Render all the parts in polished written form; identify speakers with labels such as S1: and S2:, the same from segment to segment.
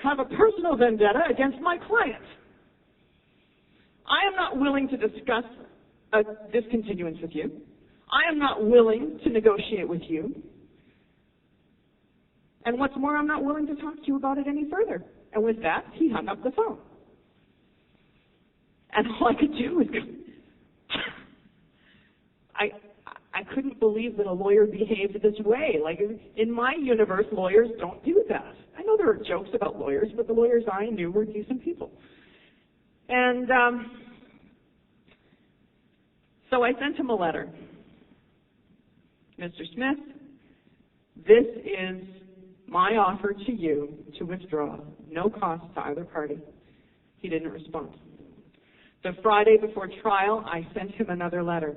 S1: have a personal vendetta against my client. I am not willing to discuss a discontinuance with you. I am not willing to negotiate with you. And what's more, I'm not willing to talk to you about it any further. And with that, he hung up the phone. And all I could do was go, I couldn't believe that a lawyer behaved this way. Like, in my universe, lawyers don't do that. I know there are jokes about lawyers, but the lawyers I knew were decent people. And so I sent him a letter. Mr. Smith, this is my offer to you to withdraw, no cost to either party. He didn't respond. The Friday before trial, I sent him another letter.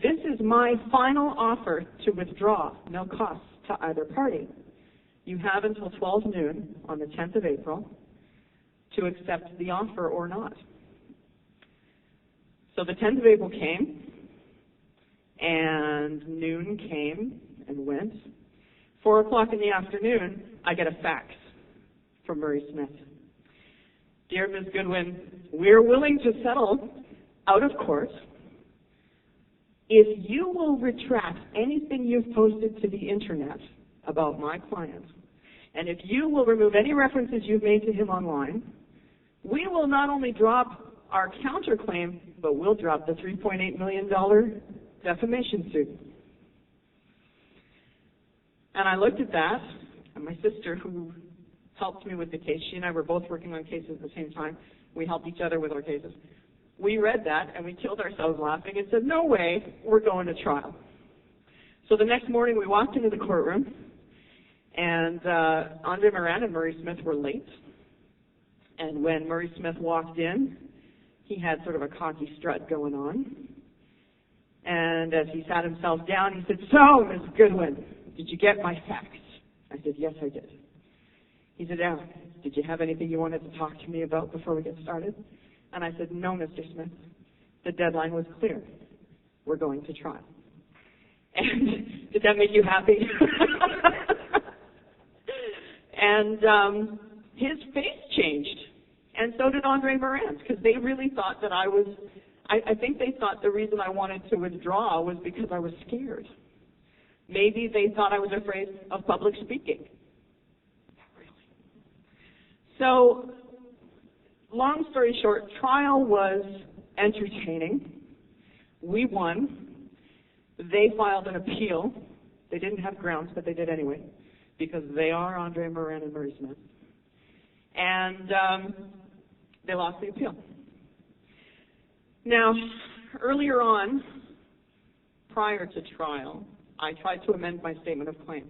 S1: This is my final offer to withdraw, no cost to either party. You have until 12 noon on the 10th of April to accept the offer or not. So the 10th of April came, and noon came and went. 4 o'clock in the afternoon, I get a fax from Murray Smith. Dear Ms. Goodwin, we're willing to settle out of court if you will retract anything you've posted to the internet about my client, and if you will remove any references you've made to him online, we will not only drop our counterclaim, but we'll drop the $3.8 million defamation suit. And I looked at that, and my sister, who helped me with the case, she and I were both working on cases at the same time. We helped each other with our cases. We read that, and we killed ourselves laughing and said, no way, we're going to trial. So the next morning, we walked into the courtroom, and Andre Muran and Murray Smith were late. And when Murray Smith walked in, he had sort of a cocky strut going on. And as he sat himself down, he said, so, Ms. Goodwin, did you get my fax? I said, yes, I did. He said, yeah, did you have anything you wanted to talk to me about before we get started? And I said, no, Mr. Smith. The deadline was clear. We're going to trial. And did that make you happy? And his face changed. And so did Andre Muran's, because they really thought that I was, I think they thought the reason I wanted to withdraw was because I was scared. Maybe they thought I was afraid of public speaking. Not really. So, long story short, trial was entertaining. We won. They filed an appeal. They didn't have grounds, but they did anyway, because they are Andre Muran and Murray Smith. And they lost the appeal. Now, earlier on, prior to trial, I tried to amend my statement of claim.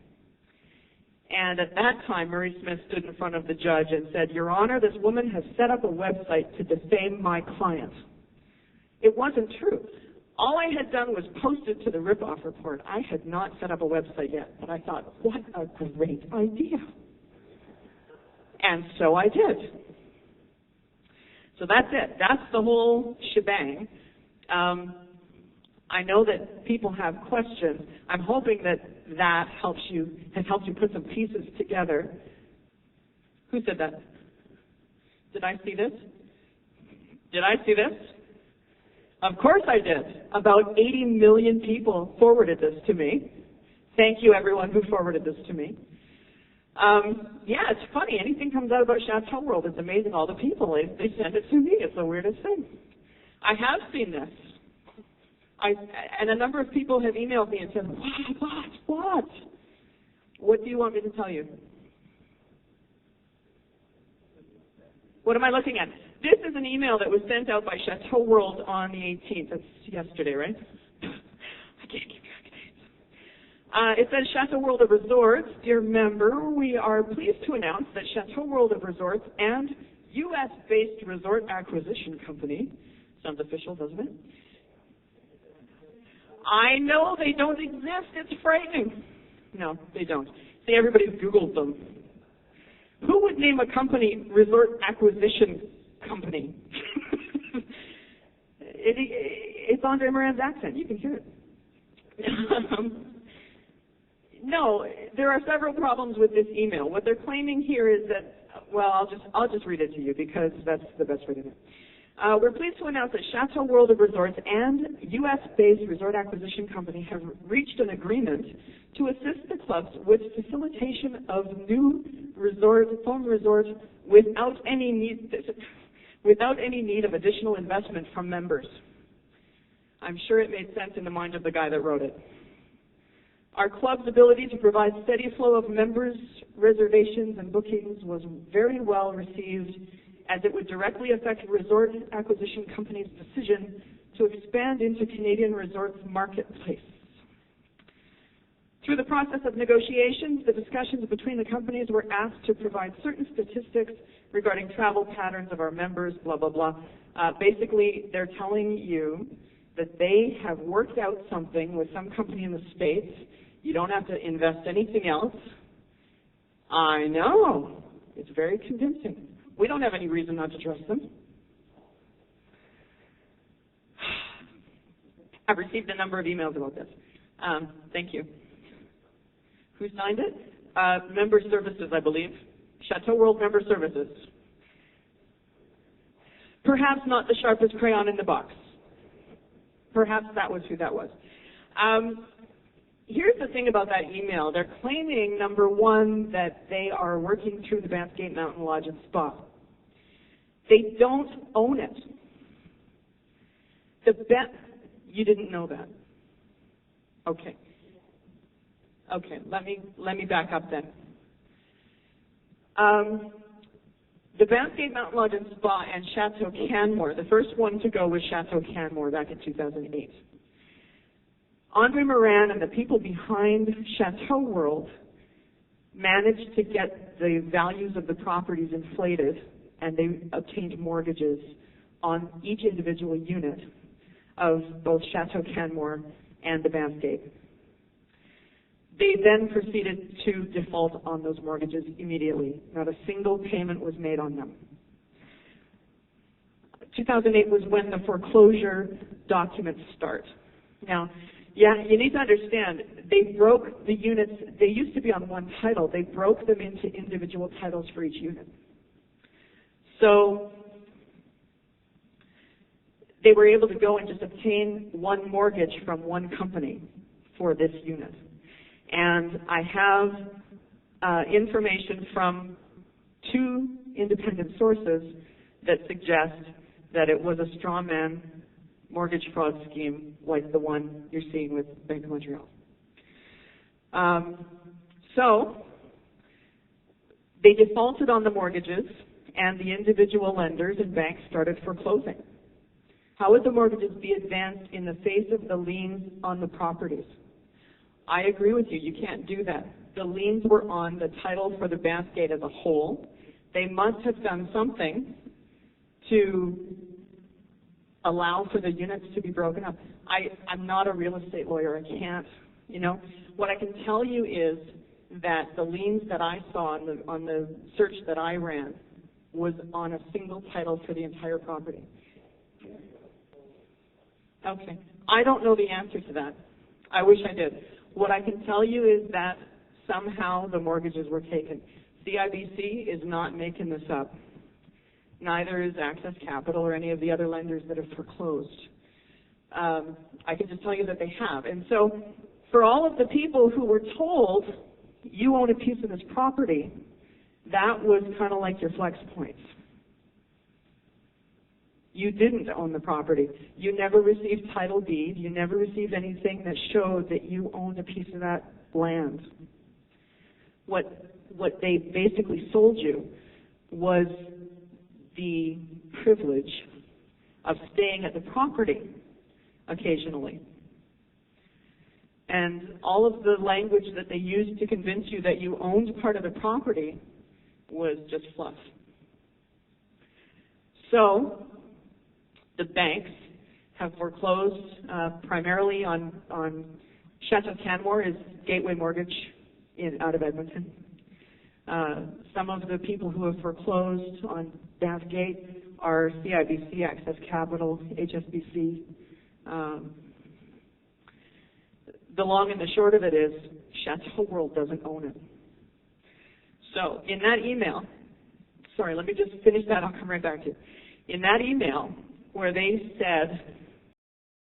S1: And at that time, Murray Smith stood in front of the judge and said, Your Honor, this woman has set up a website to defame my client. It wasn't true. All I had done was post it to the rip-off report. I had not set up a website yet, but I thought, what a great idea. And so I did. So that's it. That's the whole shebang. I know that people have questions. I'm hoping that that has helped you put some pieces together. Who said that? Did I see this? Did I see this? Of course I did. About 80 million people forwarded this to me. Thank you, everyone who forwarded this to me. Yeah, it's funny. Anything comes out about Chateau World, it's amazing. All the people, they send it to me. It's the weirdest thing. I have seen this. And a number of people have emailed me and said, what? What do you want me to tell you? What am I looking at? This is an email that was sent out by Chateau World on the 18th. That's yesterday, right? I can't keep track of dates. It says, Chateau World of Resorts, dear member, we are pleased to announce that Chateau World of Resorts and U.S.-based resort acquisition company, sounds official, doesn't it? I know they don't exist. It's frightening. No, they don't. See, everybody's Googled them. Who would name a company resort acquisition company? It's Andre Muran's accent. You can hear it. No, there are several problems with this email. What they're claiming here is that well, I'll just read it to you because that's the best way to do it. We're pleased to announce that Chateau World of Resorts and U.S.-based resort acquisition company have reached an agreement to assist the clubs with facilitation of new foam resorts without any need of additional investment from members. I'm sure it made sense in the mind of the guy that wrote it. Our club's ability to provide steady flow of members, reservations, and bookings was very well received, as it would directly affect resort acquisition companies' decision to expand into Canadian resorts marketplace. Through the process of negotiations, the discussions between the companies were asked to provide certain statistics regarding travel patterns of our members, blah, blah, blah. Basically, they're telling you that they have worked out something with some company in the States. You don't have to invest anything else. I know. It's very convincing. We don't have any reason not to trust them. I've received a number of emails about this. Thank you. Who signed it? Member Services, I believe. Chateau World Member Services. Perhaps not the sharpest crayon in the box. Perhaps that was who that was. Here's the thing about that email. They're claiming, number one, that they are working through the Banff Mountain Lodge and Spa. They don't own it. You didn't know that. Okay. Okay, let me back up then. The Banff Mountain Lodge and Spa and Chateau Canmore, the first one to go was Chateau Canmore back in 2008. Andre Muran and the people behind Chateau World managed to get the values of the properties inflated, and they obtained mortgages on each individual unit of both Chateau Canmore and the Banff Gate. They then proceeded to default on those mortgages immediately. Not a single payment was made on them. 2008 was when the foreclosure documents start. Now, yeah, you need to understand, they broke the units. They used to be on one title. They broke them into individual titles for each unit. So they were able to go and just obtain one mortgage from one company for this unit. And I have information from two independent sources that suggest that it was a straw man mortgage fraud scheme like the one you're seeing with Bank of Montreal. So they defaulted on the mortgages, and the individual lenders and banks started foreclosing. How would the mortgages be advanced in the face of the liens on the properties? I agree with you. You can't do that. The liens were on the title for the Banff Gate as a whole. They must have done something to allow for the units to be broken up. I'm not a real estate lawyer. I can't, What I can tell you is that the liens that I saw on the search that I ran was on a single title for the entire property. Okay. I don't know the answer to that. I wish I did. What I can tell you is that somehow the mortgages were taken. CIBC is not making this up. Neither is Access Capital or any of the other lenders that have foreclosed. I can just tell you that they have. And so for all of the people who were told, you own a piece of this property, that was kind of like your flex points. You didn't own the property. You never received title deed. You never received anything that showed that you owned a piece of that land. What they basically sold you was the privilege of staying at the property occasionally. And all of the language that they used to convince you that you owned part of the property was just fluff. So the banks have foreclosed primarily on Chateau Canmore is Gateway Mortgage out of Edmonton. Some of the people who have foreclosed on Banff Gate are CIBC, Access Capital, HSBC. The long and the short of it is Chateau World doesn't own it. So in that email, sorry, let me just finish that. I'll come right back to you. In that email where they said